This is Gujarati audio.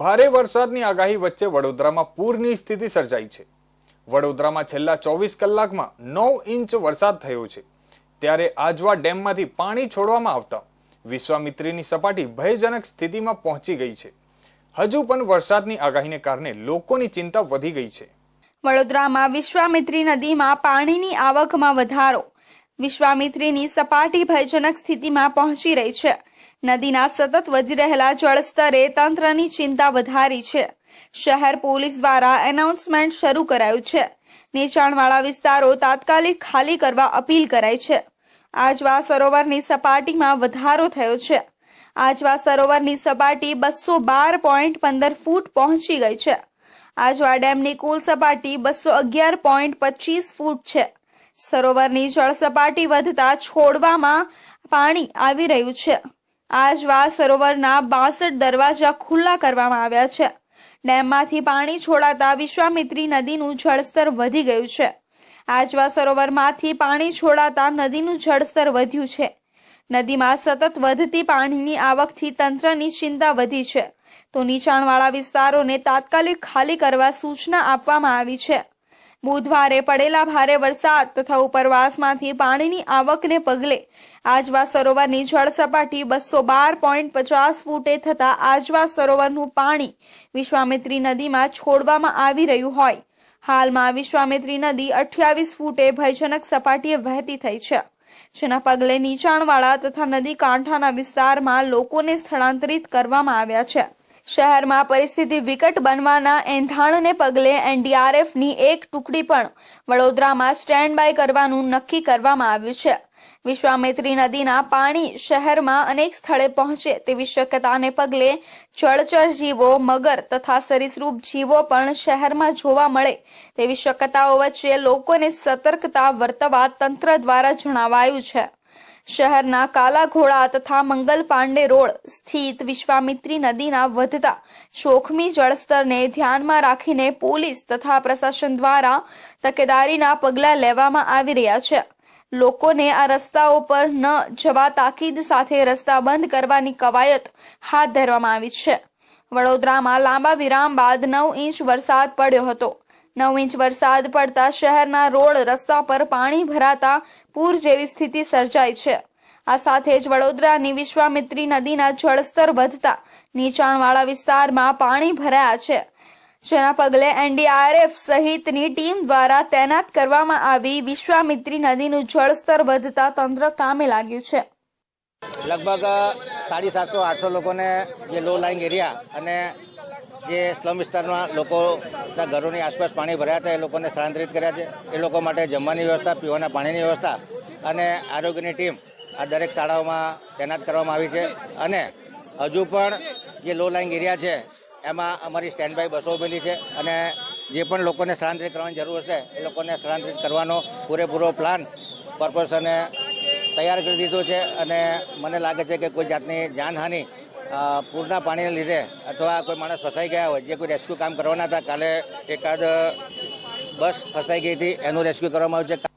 ભારે વરસાદની આગાહી વચ્ચે વડોદરામાં પૂરની સ્થિતિ સર્જાઈ છે। વડોદરામાં છેલ્લા 24 કલાકમાં 9 ઇંચ વરસાદ થયો છે। ત્યારે આજવા ડેમમાંથી પાણી છોડવામાં આવતા વિશ્વામિત્રીની સપાટી ભયજનક સ્થિતિમાં પહોંચી ગઈ છે। હજુ પણ વરસાદની આગાહીને કારણે લોકોની ચિંતા વધી ગઈ છે। વડોદરામાં વિશ્વામિત્રી નદીમાં પાણીની આવકમાં વધારો। વિશ્વામિત્રીની સપાટી ભયજનક સ્થિતિમાં પહોંચી રહી છે। નદીના સતત વધી રહેલા જળસ્તરે તંત્રની ચિંતા વધારી છે। શહેર પોલીસ દ્વારા એનાઉન્સમેન્ટ શરૂ કરાયું છે। નીચાણવાળા વિસ્તારો તાત્કાલિક ખાલી કરવા અપીલ કરાઈ છે। આજવા સરોવરની સપાટીમાં વધારો થયો છે। આજવા સરોવરની સપાટી 212.15 ફૂટ પહોંચી ગઈ છે। આજવા ડેમની કુલ સપાટી 211.25 ફૂટ છે। સરોવરની જળ સપાટી વધતા છોડવામાં પાણી આવી રહ્યું છે। આજવા સરોવરના 62 દરવાજા ખુલ્લા કરવામાં આવ્યા છે। ડેમમાંથી પાણી છોડાતા વિશ્વામિત્રી નદીનું જળસ્તર વધી ગયું છે। આજવા સરોવરમાંથી પાણી છોડાતા નદીનું જળસ્તર વધ્યું છે। નદીમાં સતત વધતી પાણીની આવકથી તંત્રની ચિંતા વધી છે, તો નીચાણવાળા વિસ્તારોને તાત્કાલિક ખાલી કરવા સૂચના આપવામાં આવી છે। બુધવારે પડેલા ભારે વરસાદ તથા ઉપરવાસમાંથી પાણીની આવકને પગલે આજવા સરોવરની જળ સપાટી 212.50 ફૂટે થતા આજવા સરોવરનું પાણી વિશ્વામિત્રી નદીમાં છોડવામાં આવી રહ્યું હોય હાલમાં વિશ્વામિત્રી નદી 28 ફૂટે ભયજનક સપાટીએ વહેતી થઈ છે, જેના પગલે નીચાણવાળા તથા નદી કાંઠાના વિસ્તારમાં લોકોને સ્થળાંતરિત કરવામાં આવ્યા છે। શહેરમાં પરિસ્થિતિ વિકટ બનવાના એંધાણને પગલે એનડીઆરએફની એક ટુકડી પણ વડોદરામાં સ્ટેન્ડ બાય કરવાનું નક્કી કરવામાં આવ્યું છે। વિશ્વામિત્રી નદીના પાણી શહેરમાં અનેક સ્થળે પહોંચે તેવી શક્યતાને પગલે જળચર જીવો, મગર તથા સરીસૃપ જીવો પણ શહેરમાં જોવા મળે તેવી શક્યતાઓ વચ્ચે લોકોને સતર્કતા વર્તવા તંત્ર દ્વારા જણાવાયું છે। શહેરના કાલા ઘોડા તથા મંગલ પાંડે રોડ સ્થિત વિશ્વામિત્રી નદીના વધતા જોખમી જળસ્તરને ધ્યાનમાં રાખીને પોલીસ તથા પ્રશાસન દ્વારા તકેદારીના પગલાં લેવામાં આવી રહ્યા છે। લોકોને આ રસ્તાઓ પર ન જવા તાકીદ સાથે રસ્તા બંધ કરવાની કવાયત હાથ ધરવામાં આવી છે। વડોદરામાં લાંબા વિરામ બાદ 9 ઇંચ વરસાદ પડ્યો હતો। 9 ઇંચ વરસાદ પડતા શહેરના રોડ રસ્તા પર પાણી ભરાતા પૂર જેવી સ્થિતિ સર્જાઈ છે। આ સાથે જ વડોદરાની વિશ્વામિત્રી નદીના જળસ્તર વધતા નીચાણવાળા વિસ્તારમાં પાણી ભરાયા છે, જેના પગલે એનડીઆરએફ સહિતની ટીમ દ્વારા તૈનાત કરવામાં આવી વિશ્વામિત્રી નદીનું જળસ્તર વધતા તંત્ર કામે લાગ્યું છે। લગભગ 750-800 લોકોને જે લો લાઇંગ એરિયા અને જે સ્લમ વિસ્તારના લોકોના ઘરોની આસપાસ પાણી ભરાયા હતા એ લોકોને સ્થળાંતરિત કર્યા છે। એ લોકો માટે જમવાની વ્યવસ્થા, પીવાના પાણીની વ્યવસ્થા અને આરોગ્યની ટીમ આ દરેક શાળાઓમાં તૈનાત કરવામાં આવી છે। અને હજુ પણ જે લો લાઇંગ એરિયા છે એમાં અમારી સ્ટેન્ડ બાય બસો ઉભેલી છે અને જે પણ લોકોને સ્થળાંતરિત કરવાની જરૂર હશે એ લોકોને સ્થળાંતરિત કરવાનો પૂરેપૂરો પ્લાન કોર્પોરેશને તૈયાર કરી દીધો છે। અને મને લાગે છે કે કોઈ જાતની જાનહાનિ પૂરના પાણીને લીધે અથવા કોઈ માણસ ફસાઈ ગયા હોય, જે કોઈ રેસ્ક્યુ કામ કરવાના હતા, કાલે એકાદ બસ ફસાઈ ગઈ હતી, એનું રેસ્ક્યુ કરવામાં આવ્યું છે।